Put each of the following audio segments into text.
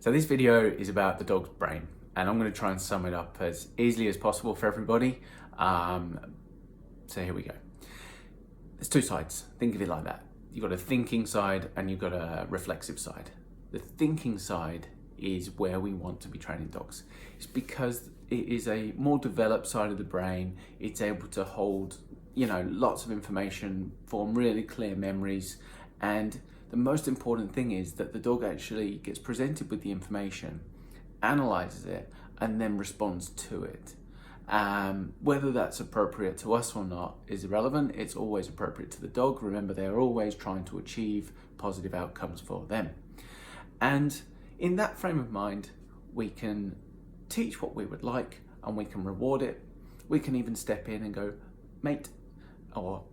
So this video is about the dog's brain, and I'm going to try and sum it up as easily as possible for everybody. So here we go. There's two sides. Think of it like that. You've got a thinking side and you've got a reflexive side. The thinking side is where we want to be training dogs. It's because it is a more developed side of the brain. It's able to hold, lots of information, form really clear memories, and the most important thing is that the dog actually gets presented with the information, analyzes it, and then responds to it. Whether that's appropriate to us or not is irrelevant. It's always appropriate to the dog. Remember, they're always trying to achieve positive outcomes for them. And in that frame of mind, we can teach what we would like and we can reward it. We can even step in and go, mate, or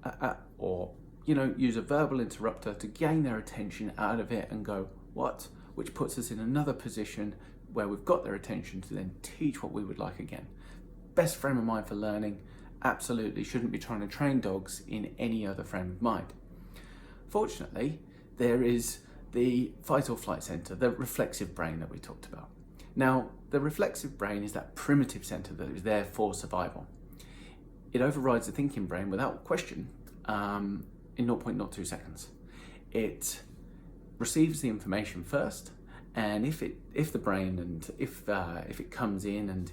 use a verbal interrupter to gain their attention out of it and go, what? Which puts us in another position where we've got their attention to then teach what we would like again. Best frame of mind for learning. Absolutely shouldn't be trying to train dogs in any other frame of mind. Fortunately, there is the fight or flight center, the reflexive brain that we talked about. Now, the reflexive brain is that primitive center that is there for survival. It overrides the thinking brain without question in 0.02 seconds. It receives the information first, and if the brain and if it comes in and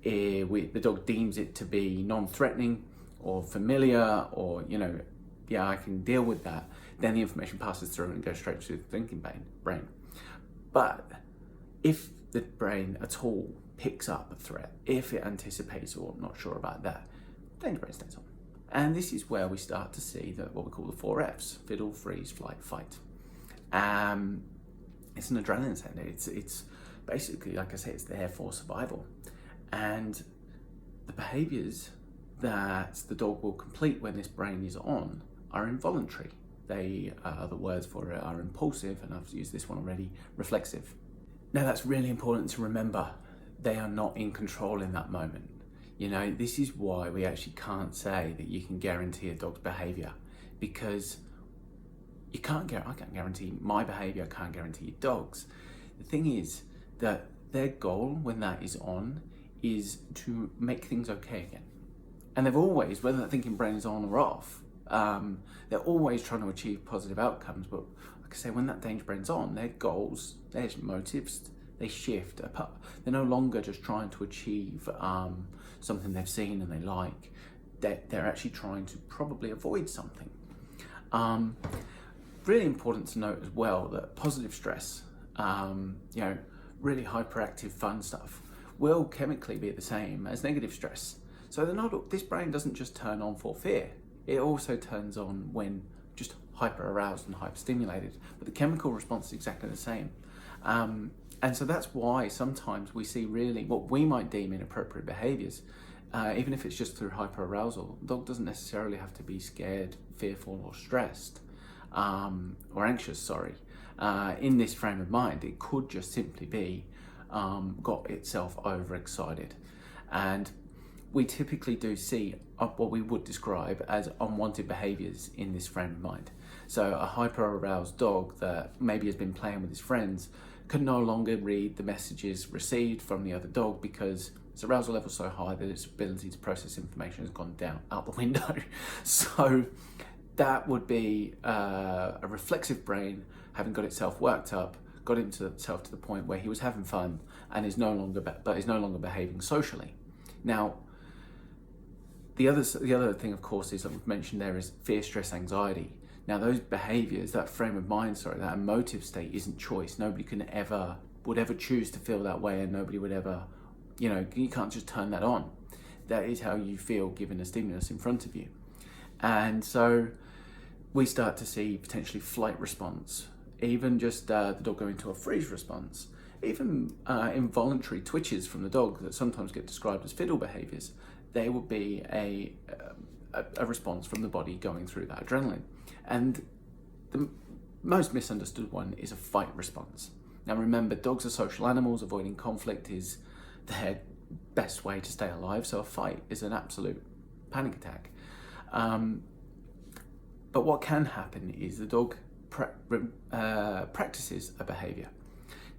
the dog deems it to be non-threatening or familiar, or I can deal with that, then the information passes through and goes straight to the thinking brain. But if the brain at all picks up a threat, if it anticipates or not sure about that, danger brain stays on. And this is where we start to see what we call the 4 Fs: fiddle, freeze, flight, fight. It's an adrenaline center. It's basically, like I say, it's there for survival. And the behaviors that the dog will complete when this brain is on are involuntary. They, the words for it are impulsive, and I've used this one already, reflexive. Now that's really important to remember. They are not in control in that moment. This is why we actually can't say that you can guarantee a dog's behavior, because I can't guarantee my behavior, I can't guarantee your dog's. The thing is that their goal when that is on is to make things okay again. And they've always, whether that thinking brain is on or off, they're always trying to achieve positive outcomes. But like I say, when that danger brain's on, their goals, their motives, they shift apart. They're no longer just trying to achieve something they've seen and they like. They're actually trying to probably avoid something. Really important to note as well that positive stress, really hyperactive fun stuff, will chemically be the same as negative stress. So this brain doesn't just turn on for fear. It also turns on when just hyper aroused and hyper stimulated, but the chemical response is exactly the same. And so that's why sometimes we see really what we might deem inappropriate behaviors, even if it's just through hyper arousal. The dog doesn't necessarily have to be scared, fearful, or stressed, or anxious, in this frame of mind. It could just simply be got itself overexcited. And we typically do see what we would describe as unwanted behaviors in this frame of mind. So a hyper aroused dog that maybe has been playing with his friends can no longer read the messages received from the other dog because its arousal level is so high that its ability to process information has gone out the window. So that would be a reflexive brain having got itself worked up, got itself to the point where he was having fun and is no longer behaving socially. Now, the other thing, of course, is that we've mentioned there is fear, stress, anxiety. Now, those behaviors, that frame of mind, that emotive state isn't choice. Nobody would ever choose to feel that way, and nobody would ever, you can't just turn that on. That is how you feel given a stimulus in front of you. And so we start to see potentially flight response, even just the dog going to a freeze response, even involuntary twitches from the dog that sometimes get described as fiddle behaviors. They would be a response from the body going through that adrenaline. And the most misunderstood one is a fight response. Now remember, dogs are social animals. Avoiding conflict is their best way to stay alive. So a fight is an absolute panic attack. But what can happen is the dog practices a behavior.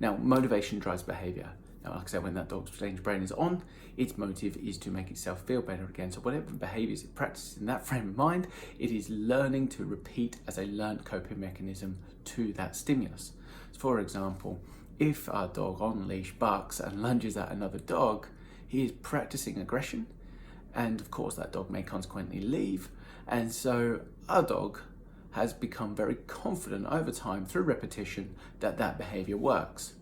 Now, motivation drives behaviour. Now, like I said, when that dog's danger brain is on, its motive is to make itself feel better again. So whatever behaviours it practices in that frame of mind, it is learning to repeat as a learned coping mechanism to that stimulus. So for example, if our dog on leash barks and lunges at another dog, he is practicing aggression, and of course that dog may consequently leave. And so our dog has become very confident over time through repetition that that behaviour works.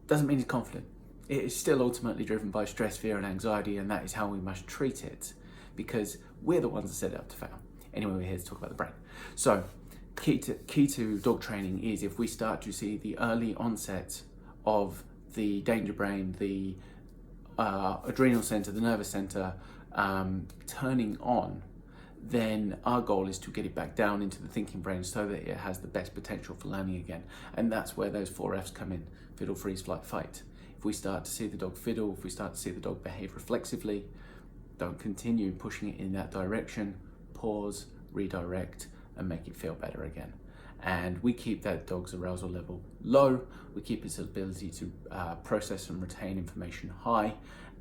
Doesn't mean he's confident. It is still ultimately driven by stress, fear and anxiety, and that is how we must treat it, because we're the ones that set it up to fail. Anyway, we're here to talk about the brain. So key to dog training is if we start to see the early onset of the danger brain, the adrenal center, the nervous center turning on, then our goal is to get it back down into the thinking brain so that it has the best potential for learning again. And that's where those 4 F's come in: fiddle, freeze, flight, fight. If we start to see the dog fiddle, if we start to see the dog behave reflexively, don't continue pushing it in that direction. Pause, redirect, and make it feel better again. And we keep that dog's arousal level low, we keep its ability to process and retain information high,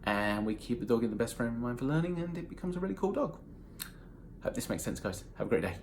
and we keep the dog in the best frame of mind for learning, and it becomes a really cool dog. Hope this makes sense, guys. Have a great day.